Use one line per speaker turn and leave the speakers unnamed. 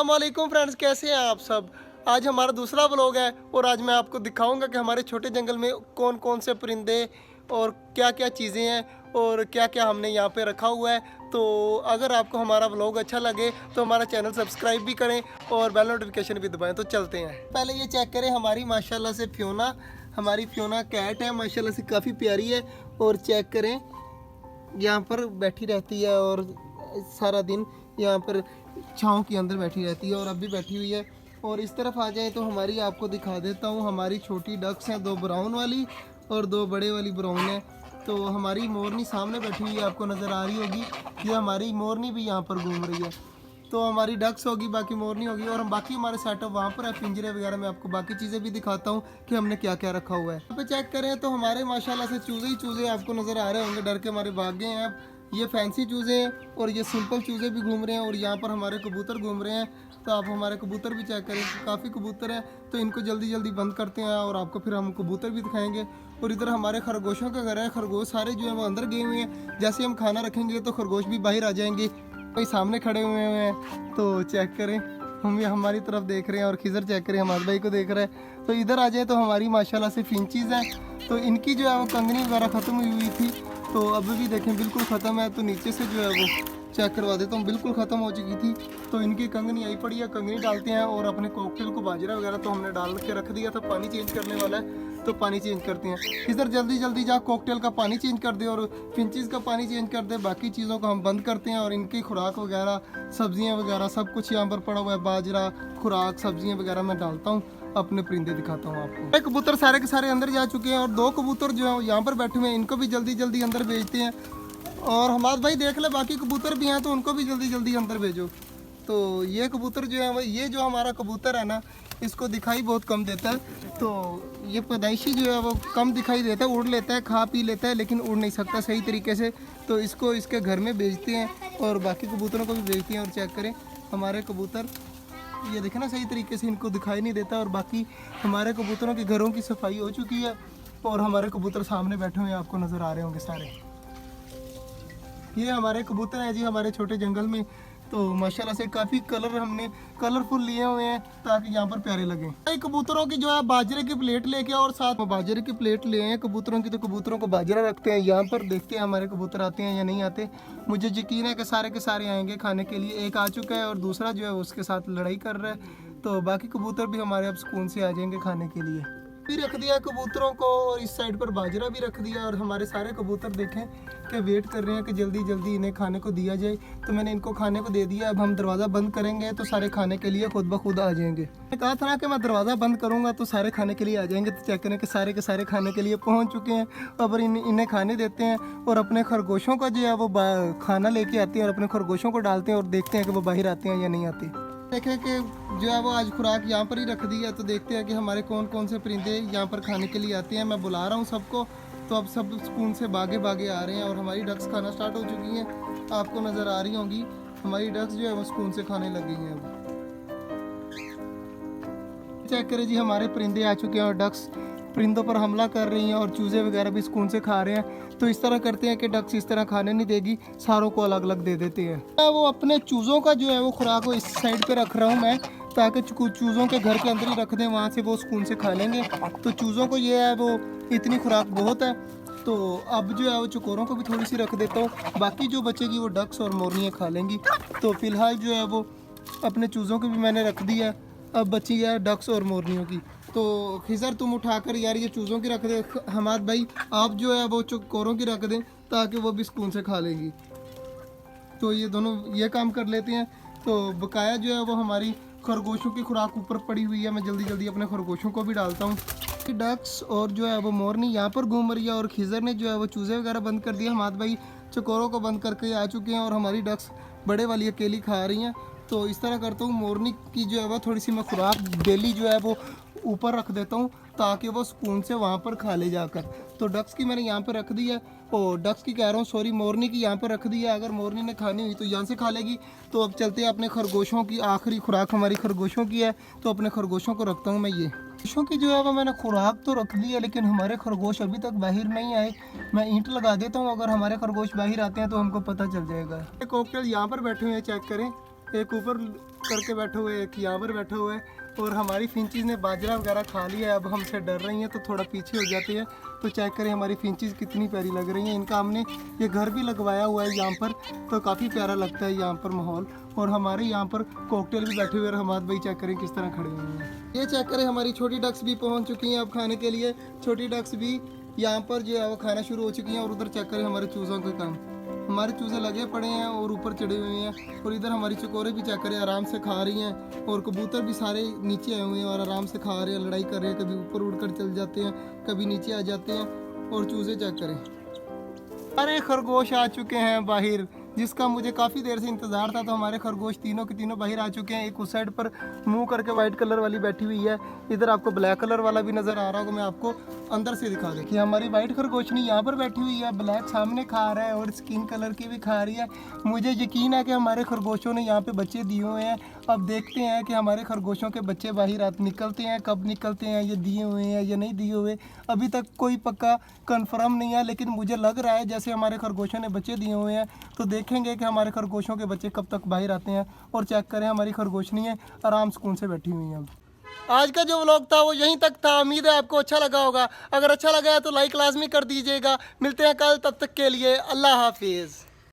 अस्सलाम वालेकुम फ्रेंड्स, कैसे हैं आप सब। आज हमारा दूसरा व्लॉग है और आज मैं आपको दिखाऊंगा कि हमारे छोटे जंगल में कौन कौन से परिंदे और क्या क्या चीज़ें हैं और क्या क्या हमने यहाँ पे रखा हुआ है। तो अगर आपको हमारा व्लॉग अच्छा लगे तो हमारा चैनल सब्सक्राइब भी करें और बेल नोटिफिकेशन भी दबाएं। तो चलते हैं, पहले ये चेक करें हमारी माशाल्लाह से फ्योना, हमारी फ्योना कैट है, माशाल्लाह से काफ़ी प्यारी है। और चेक करें यहाँ पर बैठी रहती है और सारा दिन यहाँ पर छाँव के अंदर बैठी रहती है और अब भी बैठी हुई है। और इस तरफ आ जाए तो हमारी आपको दिखा देता हूँ, हमारी छोटी डक्स हैं, दो ब्राउन वाली और दो बड़े वाली ब्राउन है। तो हमारी मोरनी सामने बैठी हुई है, आपको नज़र आ रही होगी। ये हमारी मोरनी भी यहाँ पर घूम रही है। तो हमारी डक्स होगी, बाकी मोरनी होगी और हम बाकी हमारे सेटअप वहाँ पर है, पिंजरे वगैरह में आपको बाकी चीज़ें भी दिखाता हूँ कि हमने क्या क्या रखा हुआ है। यहाँ पे चेक करें तो हमारे माशाल्लाह से चूज़े ही चूज़े आपको नज़र आ रहे होंगे, डर के हमारे भाग गए हैं। अब ये फैंसी चूज़े हैं और ये सिंपल चूज़े भी घूम रहे हैं और यहाँ पर हमारे कबूतर घूम रहे हैं। तो आप हमारे कबूतर भी चेक करें, काफ़ी कबूतर हैं। तो इनको जल्दी जल्दी बंद करते हैं और आपको फिर हम कबूतर भी दिखाएंगे। और इधर हमारे खरगोशों का घर है, खरगोश सारे जो है वो अंदर गए हुए हैं। जैसे हम खाना रखेंगे तो खरगोश भी बाहर आ जाएंगे, कोई सामने खड़े हुए हैं। तो चेक करें, हम ये हमारी तरफ देख रहे हैं और खिजर चेक करें हमारे भाई को देख रहा है। तो इधर आ जाए तो हमारी माशाल्लाह से फिंचीज़ हैं। तो इनकी जो है वो कंगनी वगैरह ख़त्म हुई थी, तो अभी भी देखें बिल्कुल ख़त्म है। तो नीचे से जो है वो चेक करवा देता हूँ, बिल्कुल ख़त्म हो चुकी थी। तो इनकी कंगनी आई पड़ी है, कंगनी डालते हैं और अपने कॉकटेल को बाजरा वगैरह तो हमने डाल के रख दिया था, पानी चेंज करने वाला है तो पानी चेंज करते हैं। इधर जल्दी जल्दी जा कॉकटेल का पानी चेंज कर दे और फिंचीज़ का पानी चेंज कर दे, बाकी चीज़ों को हम बंद करते हैं। और इनकी खुराक वगैरह, सब्जियां वगैरह सब कुछ यहाँ पर पड़ा हुआ है, बाजरा, खुराक, सब्जियां वगैरह मैं डालता हूँ। अपने परिंदे दिखाता हूँ आपको। एक कबूतर सारे के सारे अंदर जा चुके हैं और दो कबूतर जो है यहाँ पर बैठे हुए हैं, इनको भी जल्दी जल्दी अंदर भेजते हैं। और हमारे भाई देख ले बाकी कबूतर भी हैं तो उनको भी जल्दी जल्दी अंदर भेजो। तो ये कबूतर जो है ये जो हमारा कबूतर है ना, इसको दिखाई बहुत कम देता है। तो ये पैदाइशी जो है वो कम दिखाई देता है, उड़ लेता है, खा पी लेता है, लेकिन उड़ नहीं सकता सही तरीके से। तो इसको इसके घर में भेजते हैं और बाकी कबूतरों को भी भेजते हैं। और चेक करें हमारे कबूतर, ये देखें ना सही तरीके से इनको दिखाई नहीं देता। और बाकी हमारे कबूतरों के घरों की सफाई हो चुकी है और हमारे कबूतर सामने बैठे हुए हैं, आपको नज़र आ रहे होंगे सारे। ये हमारे कबूतर हैं जी हमारे छोटे जंगल में। तो माशाल्लाह से काफ़ी कलर हमने कलरफुल लिए हुए हैं ताकि यहाँ पर प्यारे लगें। कबूतरों की जो है बाजरे की प्लेट लेके और साथ में बाजरे की प्लेट ले हैं कबूतरों की। तो कबूतरों को बाजरा रखते हैं यहाँ पर, देखते हैं हमारे कबूतर आते हैं या नहीं आते। मुझे यकीन है कि सारे के सारे आएंगे खाने के लिए। एक आ चुका है और दूसरा जो है उसके साथ लड़ाई कर रहा है। तो बाकी कबूतर भी हमारे अब सुकून से आ जाएंगे खाने के लिए। भी रख दिया कबूतरों को और इस साइड पर बाजरा भी रख दिया। और हमारे सारे कबूतर देखें कि वेट कर रहे हैं कि जल्दी जल्दी इन्हें खाने को दिया जाए। तो मैंने इनको खाने को दे दिया। अब हम दरवाज़ा बंद करेंगे तो सारे खाने के लिए खुद ब खुद आ जाएंगे। मैंने कहा था ना कि मैं दरवाज़ा बंद करूँगा तो सारे खाने के लिए आ जाएंगे। तो चेक करें कि सारे के सारे खाने के लिए पहुँच चुके हैं। अब इन्हें खाने देते हैं और अपने खरगोशों का जो है वो खाना लेके आते हैं और अपने खरगोशों को डालते हैं और देखते हैं कि वो बाहर आते हैं या नहीं आते। देखें कि जो है वो आज खुराक यहाँ पर ही रख दी है। तो देखते हैं कि हमारे कौन कौन से परिंदे यहाँ पर खाने के लिए आते हैं। मैं बुला रहा हूँ सबको, तो अब सब सुकून से भागे भागे आ रहे हैं। और हमारी डक्स खाना स्टार्ट हो चुकी हैं, आपको नज़र आ रही होंगी। हमारी डक्स जो है वो सुकून से खाने लग गई हैं। अब चेक करें जी हमारे परिंदे आ चुके हैं और डक्स परिंदों पर हमला कर रही हैं और चूज़े वगैरह भी सुकून से खा रहे हैं। तो इस तरह करते हैं कि डक्स इस तरह खाने नहीं देगी, सारों को अलग अलग दे देते हैं। वो अपने चूज़ों का जो है वो खुराक वो इस साइड पे रख रहा हूँ मैं, ताकि चूज़ों के घर के अंदर ही रख दें, वहाँ से वो सुकून से खा लेंगे। तो चूज़ों को ये है वो इतनी खुराक बहुत है। तो अब जो है वो चकोरों को भी थोड़ी सी रख देता हूँ, बाकी जो बचेगी वो डक्स और मोरनियाँ खा लेंगी। तो फिलहाल जो है वो अपने चूज़ों को भी मैंने रख दिया, अब बची है डक्स और मोरनियों की। तो खिजर तुम उठाकर यार ये चूज़ों की रख दे, हमाद भाई आप जो है वो चकोरों की रख दें ताकि वो भी सुकून से खा लेंगी। तो ये दोनों ये काम कर लेते हैं। तो बकाया जो है वो हमारी खरगोशों की खुराक ऊपर पड़ी हुई है, मैं जल्दी जल्दी अपने खरगोशों को भी डालता हूँ। डक्स और जो है वो मोरनी यहाँ पर घूम रही है और खिजर ने जो है वो चूज़े वगैरह बंद कर दिया। हमाद भाई चकोरों को बंद करके आ चुके हैं और हमारी डक्स बड़े वाली अकेली खा रही हैं। तो इस तरह करता हूँ, मोरनी की जो है वो थोड़ी सी मैं खुराक डेली जो है वो ऊपर रख देता हूँ ताकि वो सुकून से वहाँ पर खा ले जाकर। तो डक्स की मैंने यहाँ पर रख दी है, और डक्स की कह रहा हूँ सॉरी, मोरनी की यहाँ पर रख दी है। अगर मोरनी ने खानी हुई तो यहाँ से खा लेगी। तो अब चलते हैं अपने खरगोशों की, आखिरी खुराक हमारी खरगोशों की है। तो अपने खरगोशों को रखता हूँ मैं। ये खरगोशों की जो है वो मैंने खुराक तो रख दी है, लेकिन हमारे खरगोश अभी तक बाहर नहीं आए। मैं ईंट लगा देता हूँ, अगर हमारे खरगोश बाहर आते हैं तो हमको पता चल जाएगा। एक कॉकटेल यहाँ पर बैठे हुए हैं, चेक करें। एक ऊपर करके बैठे हुए हैं, एक यहाँ पर बैठे हुए हैं। और हमारी फिंचीज़ ने बाजरा वगैरह खा लिया है, अब हमसे डर रही हैं तो थोड़ा पीछे हो जाते हैं। तो चेक करें हमारी फिंचीज़ कितनी प्यारी लग रही हैं। इनका हमने ये घर भी लगवाया हुआ है यहाँ पर, तो काफ़ी प्यारा लगता है यहाँ पर माहौल। और हमारे यहाँ पर कॉकटेल भी बैठे हुए हैं। रहमत भाई चेक करें किस तरह खड़े हुए हैं। ये चेक करें हमारी छोटी डक्स भी पहुँच चुकी हैं अब खाने के लिए। छोटी डक्स भी यहाँ पर जो है वो खाना शुरू हो चुकी हैं। और उधर चेक करें हमारे चूज़ों का काम, हमारे चूज़े लगे पड़े हैं और ऊपर चढ़े हुए हैं। और इधर हमारी चकोरे भी चेक करें आराम से खा रही हैं। और कबूतर भी सारे नीचे आए हुए हैं और आराम से खा रहे हैं, लड़ाई कर रहे हैं, कभी ऊपर उड़कर चल जाते हैं, कभी नीचे आ जाते हैं। और चूज़े चेक करें, अरे खरगोश आ चुके हैं बाहर, जिसका मुझे काफ़ी देर से इंतज़ार था। तो हमारे खरगोश तीनों के तीनों बाहर आ चुके हैं। एक उस साइड पर मुंह करके वाइट कलर वाली बैठी हुई है, इधर आपको ब्लैक कलर वाला भी नज़र आ रहा होगा। मैं आपको अंदर से दिखा दें कि हमारी वाइट खरगोशनी यहाँ पर बैठी हुई है, ब्लैक सामने खा रहा है और स्किन कलर की भी खा रही है। मुझे यकीन है कि हमारे खरगोशों ने यहाँ पे बच्चे दिए हुए हैं। अब देखते हैं कि हमारे खरगोशों के बच्चे बाहर निकलते हैं, कब निकलते हैं, ये दिए हुए हैं या नहीं दिए हुए, अभी तक कोई पक्का कंफर्म नहीं है। लेकिन मुझे लग रहा है जैसे हमारे खरगोशों ने बच्चे दिए हुए हैं। तो देखेंगे कि हमारे खरगोशों के बच्चे कब तक बाहर आते हैं। और चेक करें हमारी खरगोशनी है आराम सुकून से बैठी हुई है। अब आज का जो व्लॉग था वो यहीं तक था। उम्मीद है आपको अच्छा लगा होगा। अगर अच्छा लगा है तो लाइक लाजमी कर दीजिएगा। मिलते हैं कल, तब तक के लिए अल्लाह हाफिज़।